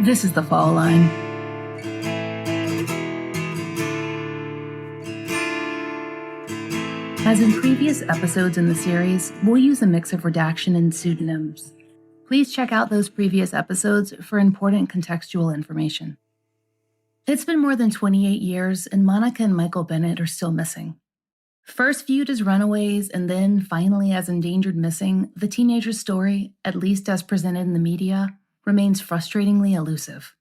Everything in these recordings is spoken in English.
This is The Fall Line. As in previous episodes in the series, we'll use a mix of redaction and pseudonyms. Please check out those previous episodes for important contextual information. It's been more than 28 years, and Monica and Michael Bennett are still missing. First viewed as runaways and then finally as endangered missing, the teenager's story, at least as presented in the media, remains frustratingly elusive.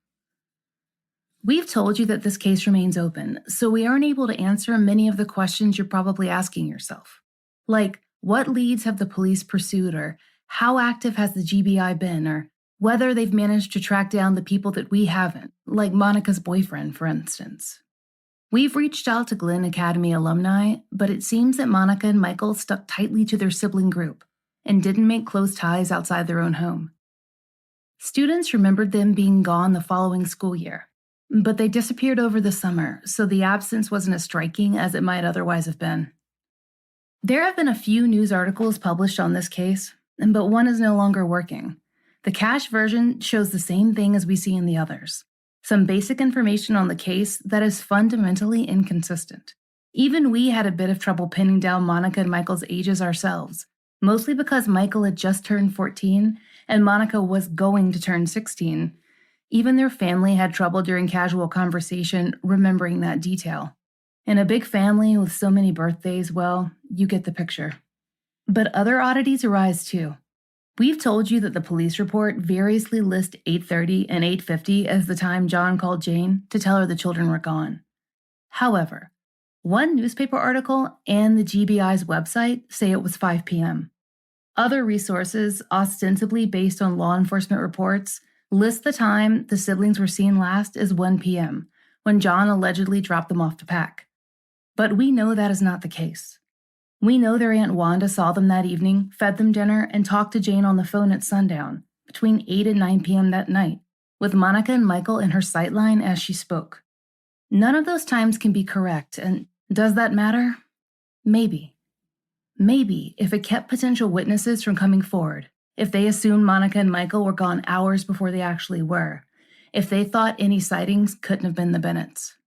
We've told you that this case remains open, so we aren't able to answer many of the questions you're probably asking yourself. Like, what leads have the police pursued, or how active has the GBI been, or whether they've managed to track down the people that we haven't, like Monica's boyfriend, for instance. We've reached out to Glen Academy alumni, but it seems that Monica and Michael stuck tightly to their sibling group and didn't make close ties outside their own home. Students remembered them being gone the following school year, but they disappeared over the summer, so the absence wasn't as striking as it might otherwise have been. There have been a few news articles published on this case, but one is no longer working. The cache version shows the same thing as we see in the others. Some basic information on the case that is fundamentally inconsistent. Even we had a bit of trouble pinning down Monica and Michael's ages ourselves, mostly because Michael had just turned 14 and Monica was going to turn 16. Even their family had trouble during casual conversation remembering that detail. In a big family with so many birthdays, well, you get the picture. But other oddities arise too. We've told you that the police report variously lists 8:30 and 8:50 as the time John called Jane to tell her the children were gone. However, one newspaper article and the GBI's website say it was 5 p.m. Other resources, ostensibly based on law enforcement reports, list the time the siblings were seen last as 1 p.m., when John allegedly dropped them off to pack. But we know that is not the case. We know their Aunt Wanda saw them that evening, fed them dinner, and talked to Jane on the phone at sundown, between 8 and 9 p.m. that night, with Monica and Michael in her sightline as she spoke. None of those times can be correct, and does that matter? Maybe. Maybe if it kept potential witnesses from coming forward, if they assumed Monica and Michael were gone hours before they actually were, if they thought any sightings couldn't have been the Bennetts.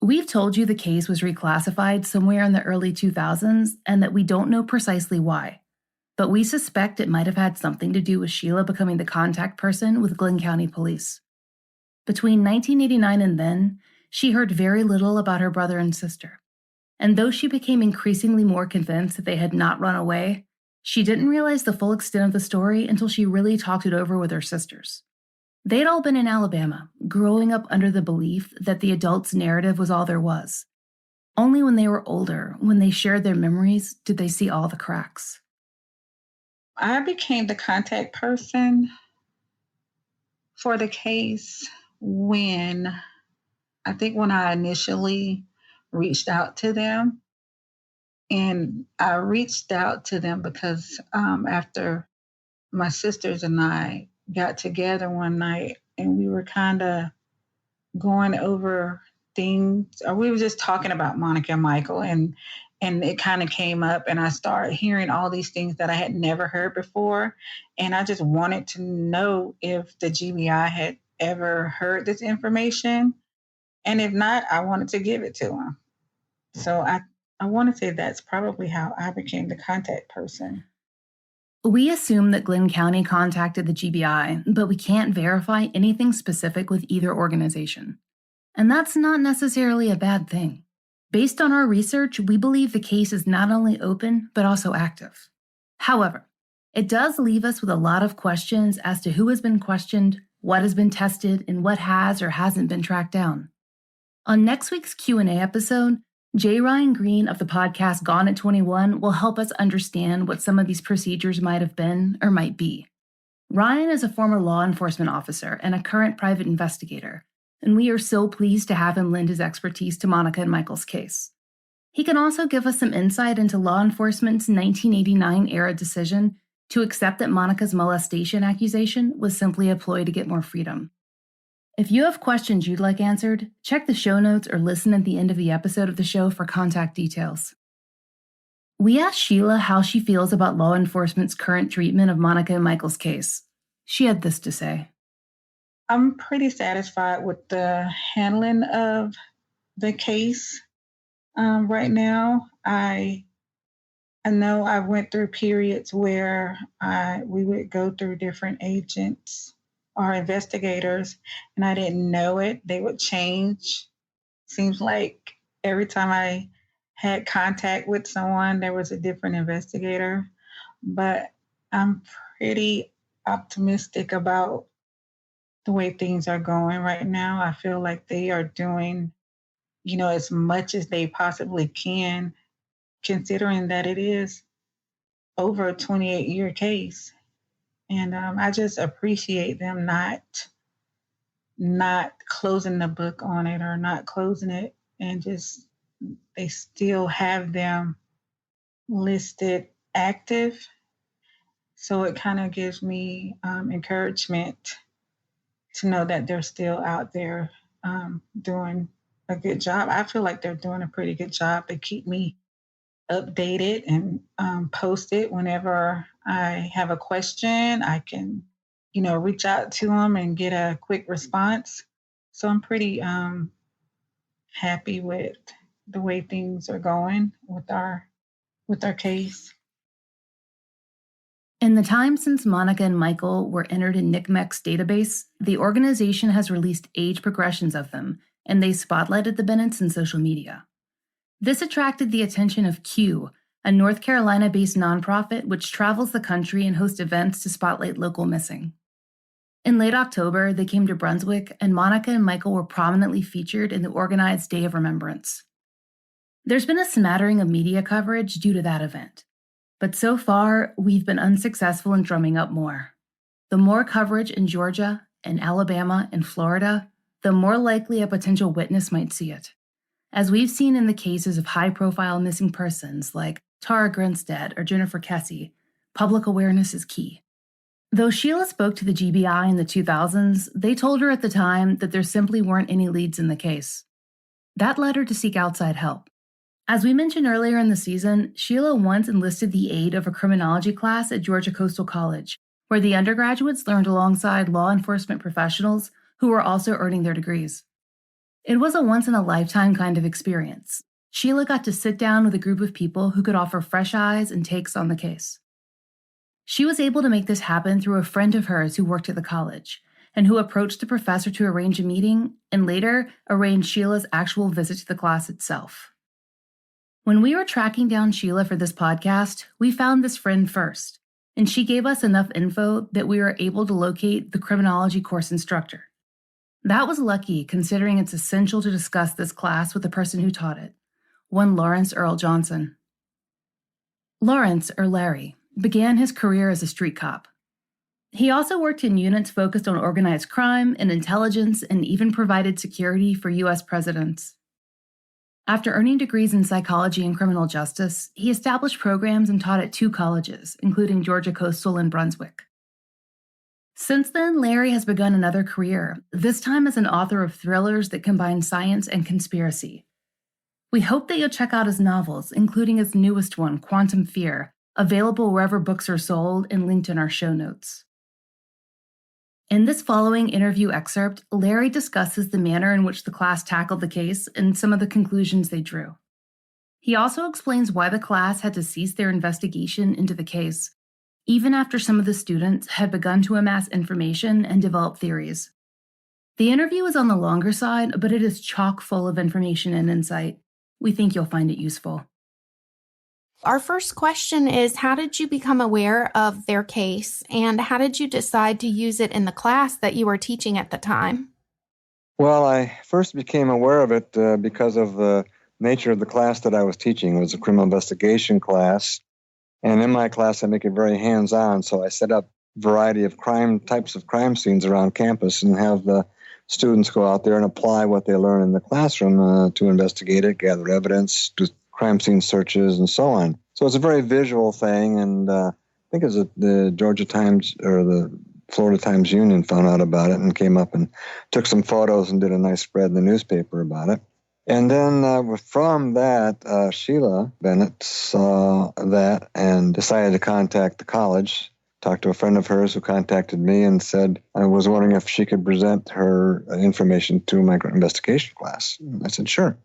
We've told you the case was reclassified somewhere in the early 2000s and that we don't know precisely why, but we suspect it might have had something to do with Sheila becoming the contact person with Glen County Police. Between 1989 and then, she heard very little about her brother and sister. And though she became increasingly more convinced that they had not run away, she didn't realize the full extent of the story until she really talked it over with her sisters. They'd all been in Alabama, growing up under the belief that the adult's narrative was all there was. Only when they were older, when they shared their memories, did they see all the cracks. I became the contact person for the case when I initially reached out to them. And I reached out to them because after my sisters and I got together one night and we were kind of going over things, or we were just talking about Monica and Michael, and it kind of came up and I started hearing all these things that I had never heard before. And I just wanted to know if the GBI had ever heard this information. And if not, I wanted to give it to them. So I want to say that's probably how I became the contact person. We assume that Glen County contacted the GBI, but we can't verify anything specific with either organization. And that's not necessarily a bad thing. Based on our research, we believe the case is not only open, but also active. However, it does leave us with a lot of questions as to who has been questioned, what has been tested, and what has or hasn't been tracked down. On next week's Q&A episode, J. Ryan Green of the podcast Gone at 21 will help us understand what some of these procedures might have been or might be. Ryan is a former law enforcement officer and a current private investigator, and we are so pleased to have him lend his expertise to Monica and Michael's case. He can also give us some insight into law enforcement's 1989-era decision to accept that Monica's molestation accusation was simply a ploy to get more freedom. If you have questions you'd like answered, check the show notes or listen at the end of the episode of the show for contact details. We asked Sheila how she feels about law enforcement's current treatment of Monica and Michael's case. She had this to say. I'm pretty satisfied with the handling of the case right now. I know I went through periods where we would go through different agents or investigators, and I didn't know it. They would change. Seems like every time I had contact with someone, there was a different investigator. But I'm pretty optimistic about the way things are going right now. I feel like they are doing, as much as they possibly can, considering that it is over a 28-year case. And I just appreciate them not closing the book on it or not closing it, and just they still have them listed active. So it kind of gives me encouragement to know that they're still out there doing a good job. I feel like they're doing a pretty good job. They keep me updated and posted whenever I have a question. I can, reach out to them and get a quick response. So I'm pretty happy with the way things are going with our case. In the time since Monica and Michael were entered in NCMEC's database, the organization has released age progressions of them, and they spotlighted the Bennetts in social media. This attracted the attention of Q, a North Carolina-based nonprofit which travels the country and hosts events to spotlight local missing. In late October, they came to Brunswick, and Monica and Michael were prominently featured in the organized Day of Remembrance. There's been a smattering of media coverage due to that event. But so far, we've been unsuccessful in drumming up more. The more coverage in Georgia and Alabama and Florida, the more likely a potential witness might see it. As we've seen in the cases of high-profile missing persons like Tara Grinstead or Jennifer Kesse, public awareness is key. Though Sheila spoke to the GBI in the 2000s, they told her at the time that there simply weren't any leads in the case. That led her to seek outside help. As we mentioned earlier in the season, Sheila once enlisted the aid of a criminology class at Georgia Coastal College, where the undergraduates learned alongside law enforcement professionals who were also earning their degrees. It was a once-in-a-lifetime kind of experience. Sheila got to sit down with a group of people who could offer fresh eyes and takes on the case. She was able to make this happen through a friend of hers who worked at the college, and who approached the professor to arrange a meeting, and later arranged Sheila's actual visit to the class itself. When we were tracking down Sheila for this podcast, we found this friend first, and she gave us enough info that we were able to locate the criminology course instructor. That was lucky, considering it's essential to discuss this class with the person who taught it, one Lawrence Earl Johnson. Lawrence, or Larry, began his career as a street cop. He also worked in units focused on organized crime and intelligence, and even provided security for U.S. presidents. After earning degrees in psychology and criminal justice, he established programs and taught at 2 colleges, including Georgia Coastal and Brunswick. Since then, Larry has begun another career, this time as an author of thrillers that combine science and conspiracy. We hope that you'll check out his novels, including his newest one, Quantum Fear, available wherever books are sold and linked in our show notes. In this following interview excerpt, Larry discusses the manner in which the class tackled the case and some of the conclusions they drew. He also explains why the class had to cease their investigation into the case, even after some of the students had begun to amass information and develop theories. The interview is on the longer side, but it is chock full of information and insight. We think you'll find it useful. Our first question is, how did you become aware of their case, and how did you decide to use it in the class that you were teaching at the time? Well, I first became aware of it because of the nature of the class that I was teaching. It was a criminal investigation class, and in my class I make it very hands-on, so I set up a variety of types of crime scenes around campus and have the students go out there and apply what they learn in the classroom to investigate it, gather evidence, do crime scene searches, and so on. So it's a very visual thing, and I think it was the Georgia Times or the Florida Times Union found out about it and came up and took some photos and did a nice spread in the newspaper about it. And then from that, Sheila Bennett saw that and decided to contact the college talked to a friend of hers who contacted me and said, I was wondering if she could present her information to my investigation class. I said, sure.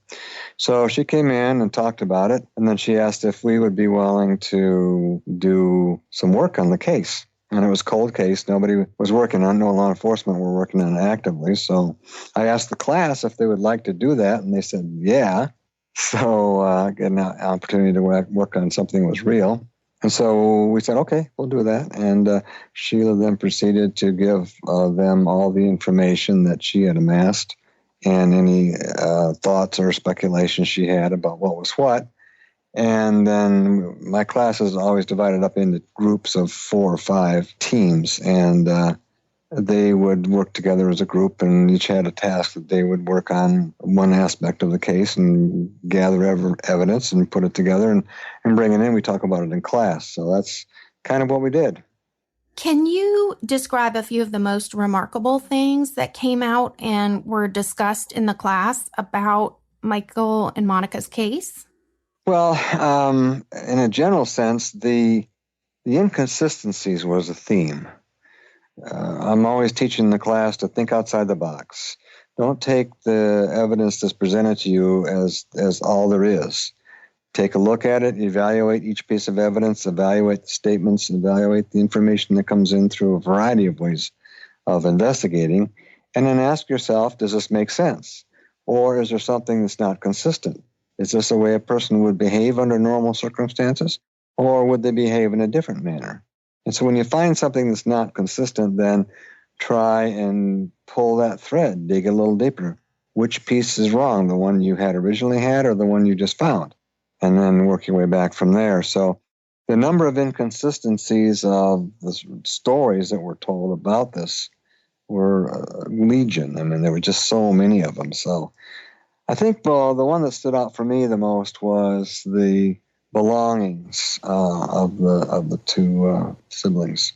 So she came in and talked about it, and then she asked if we would be willing to do some work on the case. And it was a cold case. Nobody was working on it. No law enforcement were working on it actively. So I asked the class if they would like to do that, and they said, yeah. So get an opportunity to work on something that was real. And so we said, okay, we'll do that. And Sheila then proceeded to give them all the information that she had amassed and any thoughts or speculation she had about what was what. And then my class is always divided up into groups of 4 or 5 teams, and they would work together as a group, and each had a task that they would work on one aspect of the case and gather evidence and put it together and bring it in. We talk about it in class. So that's kind of what we did. Can you describe a few of the most remarkable things that came out and were discussed in the class about Michael and Monica's case? Well, in a general sense, the inconsistencies was a theme. I'm always teaching the class to think outside the box. Don't take the evidence that's presented to you as all there is. Take a look at it, evaluate each piece of evidence, evaluate the statements, evaluate the information that comes in through a variety of ways of investigating, and then ask yourself, does this make sense? Or is there something that's not consistent? Is this a way a person would behave under normal circumstances, or would they behave in a different manner? And so when you find something that's not consistent, then try and pull that thread, dig a little deeper. Which piece is wrong, the one you had originally had or the one you just found? And then work your way back from there. So the number of inconsistencies of the stories that were told about this were legion. I mean, there were just so many of them. So I think the one that stood out for me the most was the belongings of the 2 siblings.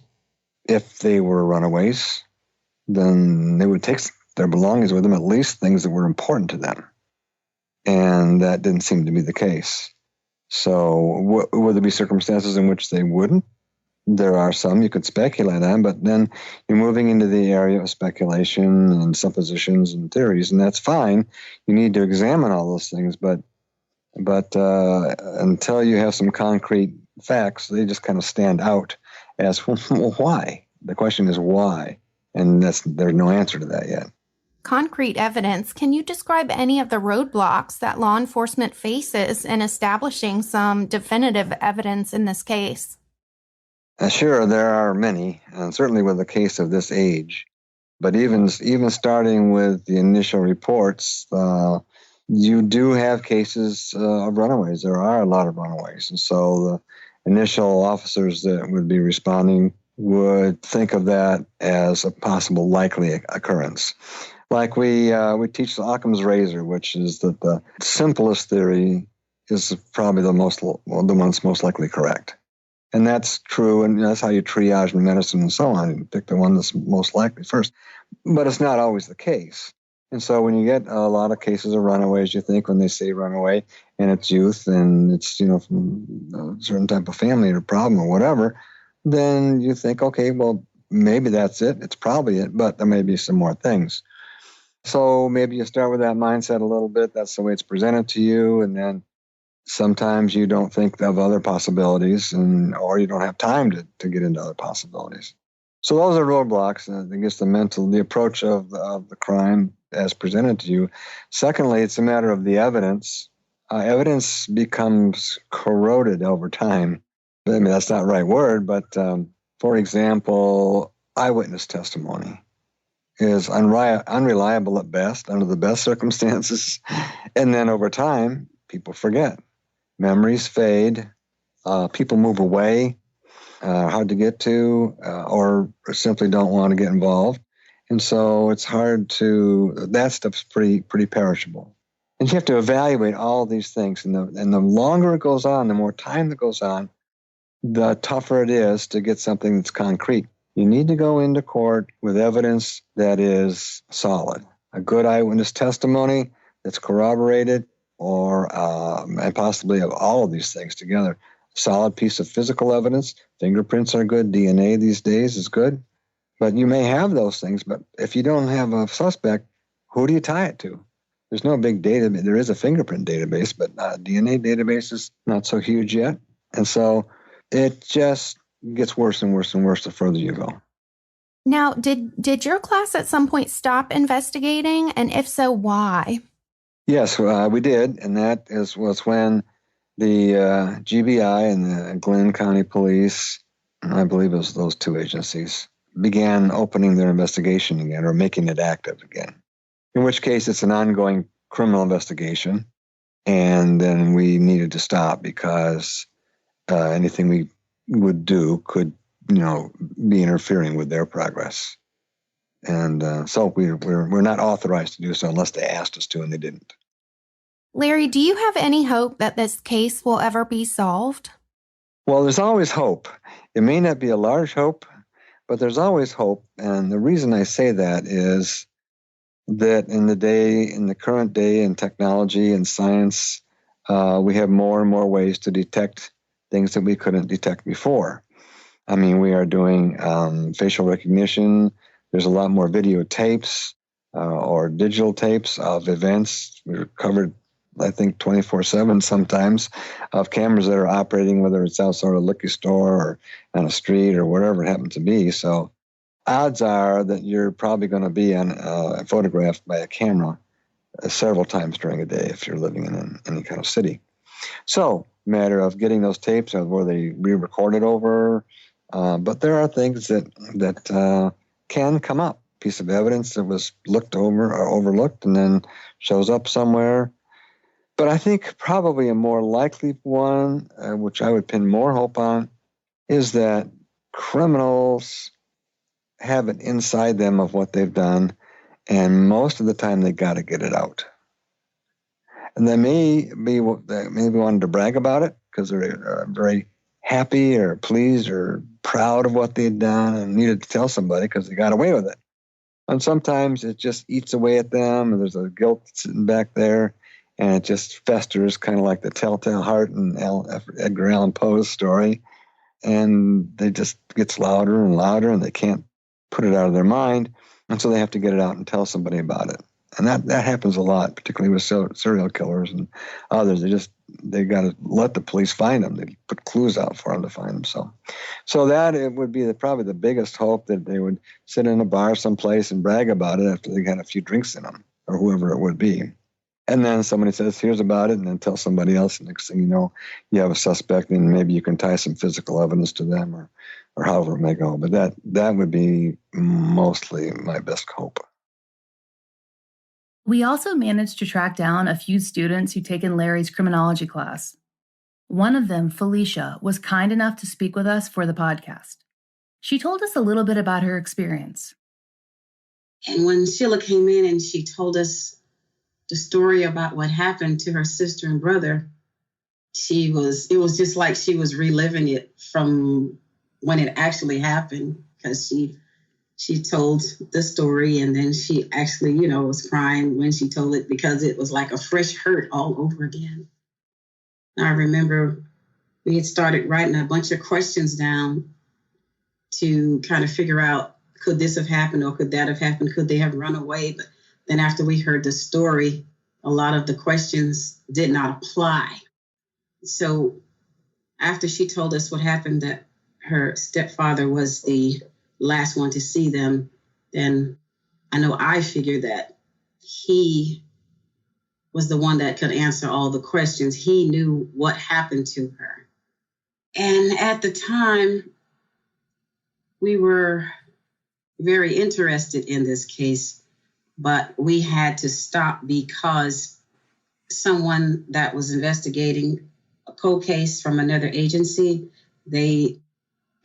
If they were runaways, then they would take their belongings with them, at least things that were important to them. And that didn't seem to be the case. So would there be circumstances in which they wouldn't? There are some you could speculate on, but then you're moving into the area of speculation and suppositions and theories, and that's fine. You need to examine all those things, but until you have some concrete facts, they just kind of stand out as, well, why? The question is why, and there's no answer to that yet. Concrete evidence. Can you describe any of the roadblocks that law enforcement faces in establishing some definitive evidence in this case? Sure, there are many, and certainly with a case of this age. But even starting with the initial reports, you do have cases of runaways. There are a lot of runaways. And so the initial officers that would be responding would think of that as a possible likely occurrence. Like we teach the Occam's razor, which is that the simplest theory is probably the one that's most likely correct. And that's true, and that's how you triage in medicine and so on. You pick the one that's most likely first. But it's not always the case. And so when you get a lot of cases of runaways, you think when they say runaway, and it's youth, and it's from a certain type of family or problem or whatever, then you think, okay, well, maybe that's it. It's probably it, but there may be some more things. So maybe you start with that mindset a little bit. That's the way it's presented to you, and then sometimes you don't think of other possibilities, or you don't have time to get into other possibilities. So those are roadblocks. I guess the approach of the crime as presented to you. Secondly, it's a matter of the evidence. Evidence becomes corroded over time. I mean, that's not the right word, but for example, eyewitness testimony is unreliable at best under the best circumstances. And then over time, people forget. Memories fade. People move away, hard to get to, or simply don't want to get involved. And so it's hard that stuff's pretty perishable. And you have to evaluate all these things. And the longer it goes on, the more time that goes on, the tougher it is to get something that's concrete. You need to go into court with evidence that is solid. A good eyewitness testimony that's corroborated, and possibly of all of these things together. solid piece of physical evidence. Fingerprints are good. DNA these days is good. But you may have those things, but if you don't have a suspect, who do you tie it to? There's no big database. There is a fingerprint database, but DNA database is not so huge yet. And so it just gets worse and worse and worse the further you go. Now, did your class at some point stop investigating? And if so, why? Yes, we did. And that was when the GBI and the Glenn County Police, I believe it was those two agencies, began opening their investigation again or making it active again. In which case it's an ongoing criminal investigation. And then we needed to stop because anything we would do could, be interfering with their progress. And so we're not authorized to do so unless they asked us to, and they didn't. Larry, do you have any hope that this case will ever be solved? Well, there's always hope. It may not be a large hope, but there's always hope. And the reason I say that is that in the current day in technology and science, we have more and more ways to detect things that we couldn't detect before. I mean, we are doing facial recognition. There's a lot more videotapes or digital tapes of events. We're covered, I think, 24/7 sometimes of cameras that are operating, whether it's outside a liquor store or on a street or wherever it happens to be. So odds are that you're probably going to be photographed by a camera several times during a day if you're living in any kind of city. So matter of getting those tapes where they re-recorded over. But there are things that can come up. Piece of evidence that was looked over or overlooked and then shows up somewhere. But I think probably a more likely one, which I would pin more hope on, is that criminals have it inside them of what they've done, and most of the time they got to get it out. And they maybe wanted to brag about it because they're very happy or pleased or proud of what they'd done and needed to tell somebody because they got away with it. And sometimes it just eats away at them, and there's a guilt sitting back there, and it just festers, kind of like the telltale heart in Edgar Allan Poe's story. And it just gets louder and louder, and they can't put it out of their mind, and so they have to get it out and tell somebody about it. And that happens a lot, particularly with serial killers and others. They got to let the police find them. They put clues out for them to find them. So that it would be probably the biggest hope, that they would sit in a bar someplace and brag about it after they got a few drinks in them, or whoever it would be. And then somebody says, here's about it, and then tell somebody else. And next thing you know, you have a suspect, and maybe you can tie some physical evidence to them or however it may go. But that would be mostly my best hope. We also managed to track down a few students who'd taken Larry's criminology class. One of them, Felicia, was kind enough to speak with us for the podcast. She told us a little bit about her experience. And when Sheila came in and she told us the story about what happened to her sister and brother, it was just like she was reliving it from when it actually happened, because she told the story, and then she actually, was crying when she told it, because it was like a fresh hurt all over again. I remember we had started writing a bunch of questions down to kind of figure out, could this have happened or could that have happened? Could they have run away? But then after we heard the story, a lot of the questions did not apply. So after she told us what happened, that her stepfather was the last one to see them, then I figured that he was the one that could answer all the questions. He knew what happened to her. And at the time, we were very interested in this case, but we had to stop because someone that was investigating a cold case from another agency, they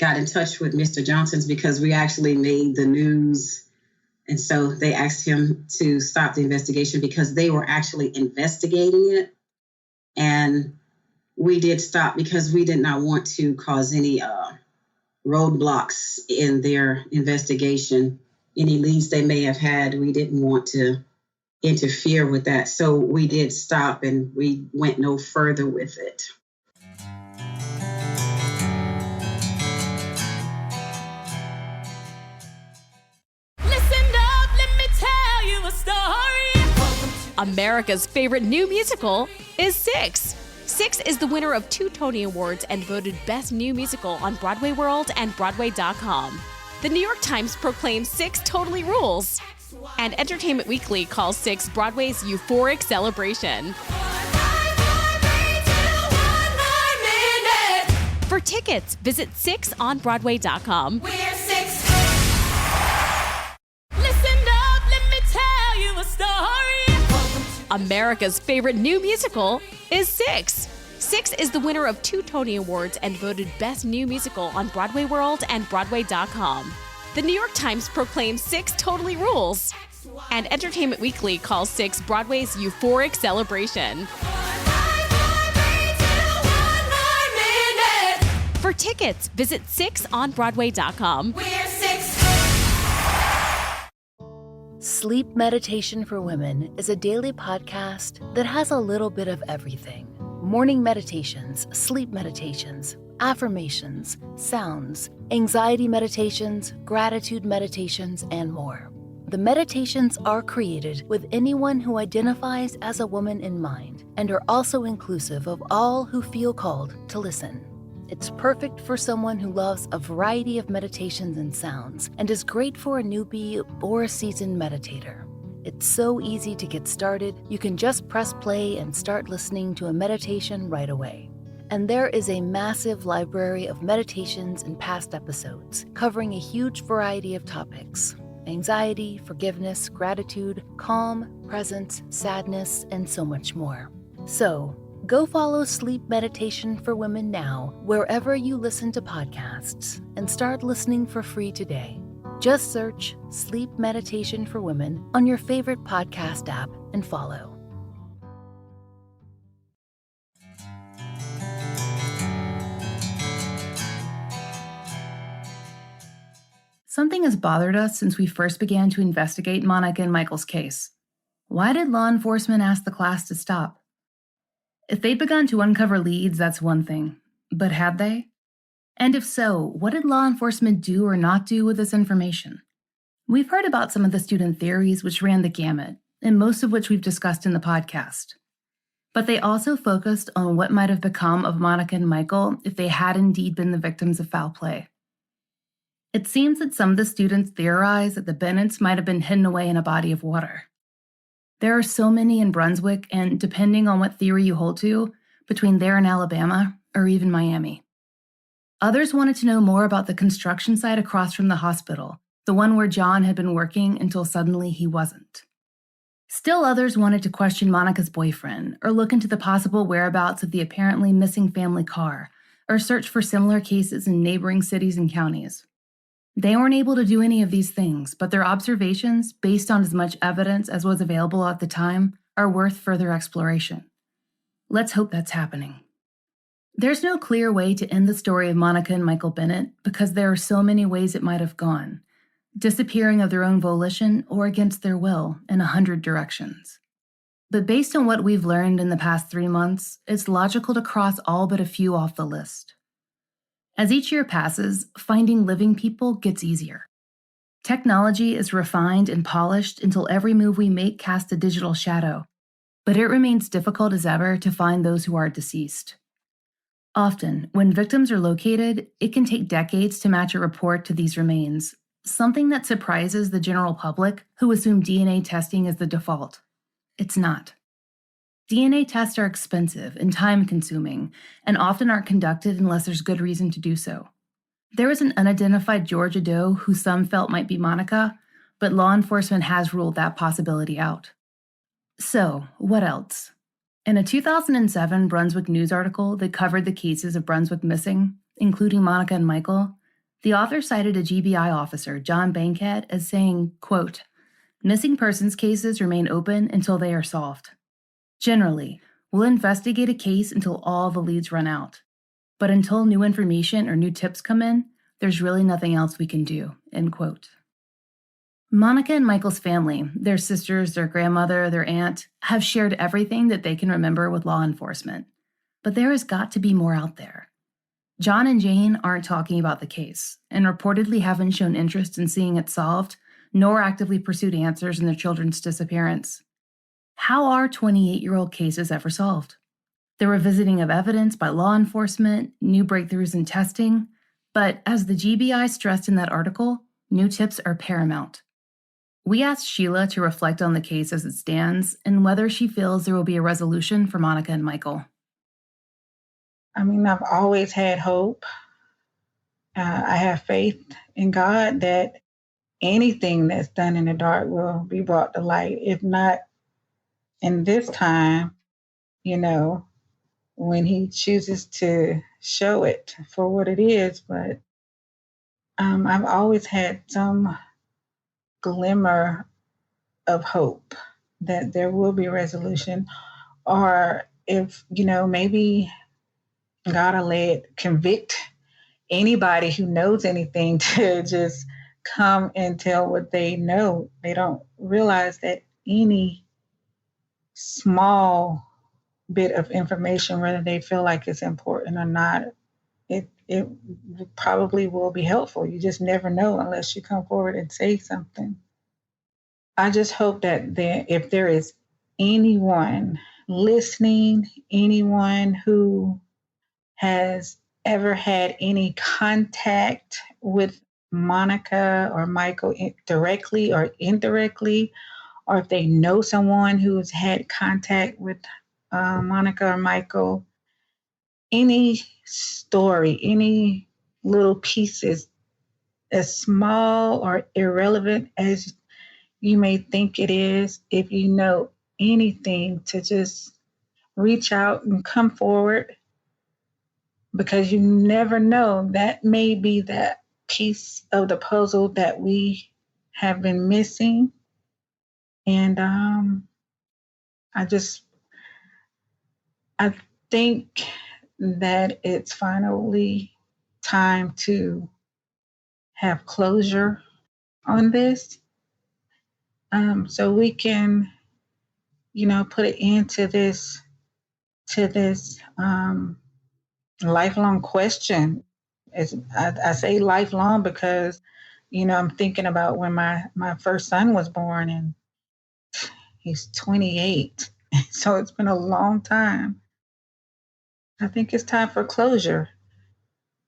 got in touch with Mr. Johnson's because we actually made the news. And so they asked him to stop the investigation because they were actually investigating it. And we did stop because we did not want to cause any roadblocks in their investigation. Any leads they may have had, we didn't want to interfere with that. So we did stop, and we went no further with it. America's favorite new musical is Six. Six is the winner of 2 Tony Awards and voted Best New Musical on Broadway World and Broadway.com. The New York Times proclaims Six totally rules. And Entertainment Weekly calls Six Broadway's euphoric celebration. For tickets, visit 6onbroadway.com. We're Six. Listen up, let me tell you a story. America's favorite new musical is Six. Six is the winner of 2 Tony Awards and voted Best New Musical on Broadway World and Broadway.com. The New York Times proclaims Six totally rules. And Entertainment Weekly calls Six Broadway's euphoric celebration. For tickets, visit 6onbroadway.com. We're Six. Sleep Meditation for Women is a daily podcast that has a little bit of everything. Morning meditations, sleep meditations, affirmations, sounds, anxiety meditations, gratitude meditations, and more. The meditations are created with anyone who identifies as a woman in mind and are also inclusive of all who feel called to listen. It's perfect for someone who loves a variety of meditations and sounds and is great for a newbie or a seasoned meditator. It's so easy to get started. You can just press play and start listening to a meditation right away. And there is a massive library of meditations and past episodes covering a huge variety of topics: anxiety, forgiveness, gratitude, calm, presence, sadness, and so much more. So, go follow Sleep Meditation for Women now, wherever you listen to podcasts, and start listening for free today. Just search Sleep Meditation for Women on your favorite podcast app and follow. Something has bothered us since we first began to investigate Monica and Michael's case. Why did law enforcement ask the class to stop? If they'd begun to uncover leads, that's one thing. But had they? And if so, what did law enforcement do or not do with this information? We've heard about some of the student theories which ran the gamut, and most of which we've discussed in the podcast. But they also focused on what might have become of Monica and Michael if they had indeed been the victims of foul play. It seems that some of the students theorized that the Bennetts might have been hidden away in a body of water. There are so many in Brunswick, and depending on what theory you hold to, between there and Alabama, or even Miami. Others wanted to know more about the construction site across from the hospital, the one where John had been working until suddenly he wasn't. Still others wanted to question Monica's boyfriend, or look into the possible whereabouts of the apparently missing family car, or search for similar cases in neighboring cities and counties. They weren't able to do any of these things, but their observations, based on as much evidence as was available at the time, are worth further exploration. Let's hope that's happening. There's no clear way to end the story of Monica and Michael Bennett because there are so many ways it might have gone, disappearing of their own volition or against their will in 100 directions. But based on what we've learned in the past 3 months, it's logical to cross all but a few off the list. As each year passes, finding living people gets easier. Technology is refined and polished until every move we make casts a digital shadow, but it remains difficult as ever to find those who are deceased. Often, when victims are located, it can take decades to match a report to these remains, something that surprises the general public who assume DNA testing is the default. It's not. DNA tests are expensive and time-consuming, and often aren't conducted unless there's good reason to do so. There was an unidentified Georgia doe who some felt might be Monica, but law enforcement has ruled that possibility out. So, what else? In a 2007 Brunswick news article that covered the cases of Brunswick missing, including Monica and Michael, the author cited a GBI officer, John Bankhead, as saying, quote, "Missing persons cases remain open until they are solved. Generally, we'll investigate a case until all the leads run out. But until new information or new tips come in, there's really nothing else we can do," end quote. Monica and Michael's family, their sisters, their grandmother, their aunt, have shared everything that they can remember with law enforcement. But there has got to be more out there. John and Jane aren't talking about the case, and reportedly haven't shown interest in seeing it solved, nor actively pursued answers in their children's disappearance. How are 28-year-old cases ever solved? The revisiting of evidence by law enforcement, new breakthroughs in testing, but as the GBI stressed in that article, new tips are paramount. We asked Sheila to reflect on the case as it stands and whether she feels there will be a resolution for Monica and Michael. I mean, I've always had hope. I have faith in God that anything that's done in the dark will be brought to light. If not in this time, when He chooses to show it for what it is. But I've always had some glimmer of hope that there will be resolution, or if, maybe God will convict anybody who knows anything to just come and tell what they know. They don't realize that any small bit of information, whether they feel like it's important or not, it probably will be helpful. You just never know unless you come forward and say something. I just hope that if there is anyone listening, anyone who has ever had any contact with Monica or Michael directly or indirectly, or if they know someone who's had contact with Monica or Michael, any story, any little pieces, as small or irrelevant as you may think it is, if you know anything, to just reach out and come forward, because you never know, that may be that piece of the puzzle that we have been missing. And I think that it's finally time to have closure on this, so we can, put an end to this lifelong question. I say lifelong because, I'm thinking about when my first son was born, and he's 28. So it's been a long time. I think it's time for closure.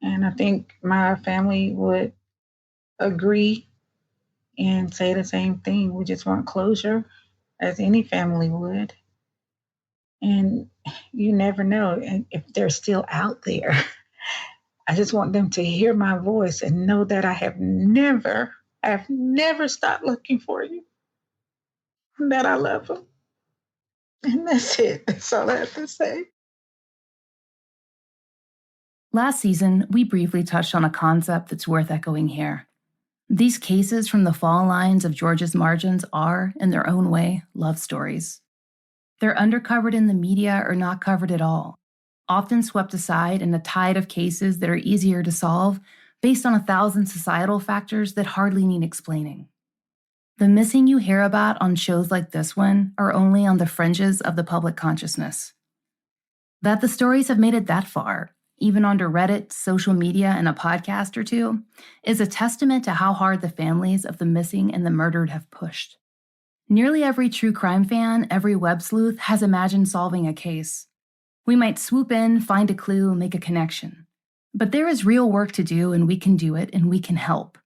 And I think my family would agree and say the same thing. We just want closure, as any family would. And you never know if they're still out there. I just want them to hear my voice and know that I've never stopped looking for you, and that I love them. And that's it. That's all I have to say. Last season, we briefly touched on a concept that's worth echoing here. These cases from the fall lines of Georgia's margins are, in their own way, love stories. They're undercovered in the media or not covered at all, often swept aside in a tide of cases that are easier to solve based on 1,000 societal factors that hardly need explaining. The missing you hear about on shows like this one are only on the fringes of the public consciousness. That the stories have made it that far, even onto Reddit, social media, and a podcast or two, is a testament to how hard the families of the missing and the murdered have pushed. Nearly every true crime fan, every web sleuth, has imagined solving a case. We might swoop in, find a clue, make a connection. But there is real work to do, and we can do it, and we can help.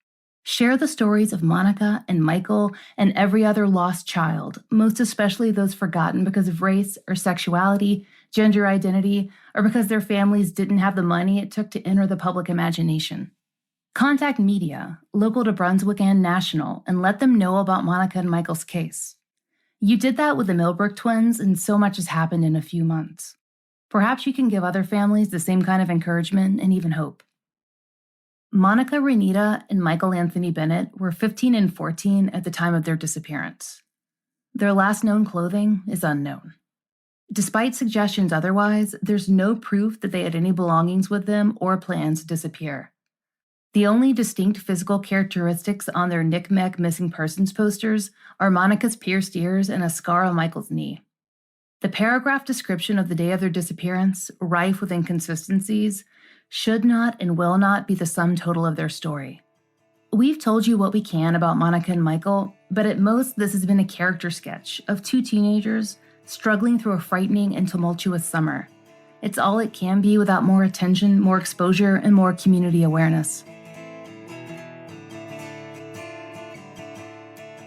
Share the stories of Monica and Michael and every other lost child, most especially those forgotten because of race or sexuality, gender identity, or because their families didn't have the money it took to enter the public imagination. Contact media, local to Brunswick and national, and let them know about Monica and Michael's case. You did that with the Millbrook twins, and so much has happened in a few months. Perhaps you can give other families the same kind of encouragement and even hope. Monica Renita and Michael Anthony Bennett were 15 and 14 at the time of their disappearance. Their last known clothing is unknown. Despite suggestions otherwise, there's no proof that they had any belongings with them or plans to disappear. The only distinct physical characteristics on their Nick-Meck missing persons posters are Monica's pierced ears and a scar on Michael's knee. The paragraph description of the day of their disappearance, rife with inconsistencies, should not and will not be the sum total of their story. We've told you what we can about Monica and Michael, but at most, this has been a character sketch of two teenagers struggling through a frightening and tumultuous summer. It's all it can be without more attention, more exposure, and more community awareness.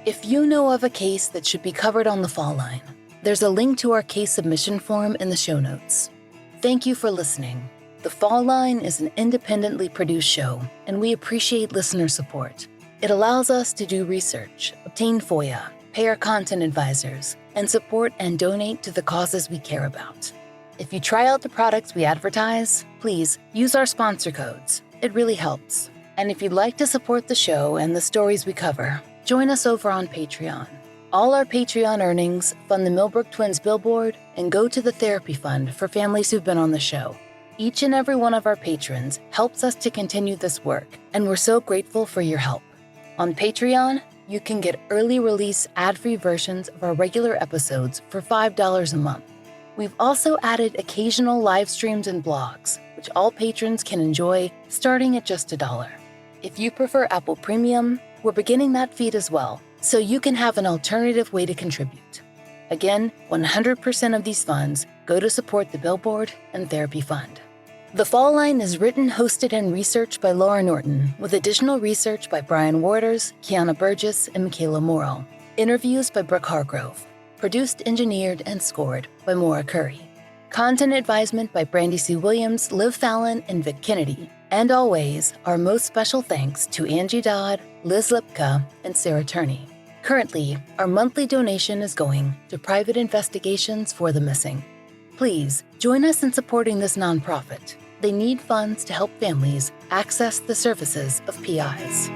If you know of a case that should be covered on the Fall Line, there's a link to our case submission form in the show notes. Thank you for listening. The Fall Line is an independently produced show, and we appreciate listener support. It allows us to do research, obtain FOIA, pay our content advisors, and support and donate to the causes we care about. If you try out the products we advertise, please use our sponsor codes. It really helps. And if you'd like to support the show and the stories we cover, join us over on Patreon. All our Patreon earnings fund the Millbrook Twins billboard and go to the therapy fund for families who've been on the show. Each and every one of our patrons helps us to continue this work, and we're so grateful for your help. On Patreon, you can get early release ad-free versions of our regular episodes for $5 a month. We've also added occasional live streams and blogs, which all patrons can enjoy starting at just $1. If you prefer Apple Premium, we're beginning that feed as well, so you can have an alternative way to contribute. Again, 100% of these funds go to support the Billboard and Therapy Fund. The Fall Line is written, hosted, and researched by Laura Norton, with additional research by Brian Waters, Kiana Burgess, and Michaela Morrill. Interviews by Brooke Hargrove. Produced, engineered, and scored by Maura Curry. Content advisement by Brandy C. Williams, Liv Fallon, and Vic Kennedy. And always, our most special thanks to Angie Dodd, Liz Lipka, and Sarah Turney. Currently, our monthly donation is going to private investigations for the missing. Please join us in supporting this nonprofit. They need funds to help families access the services of PIs.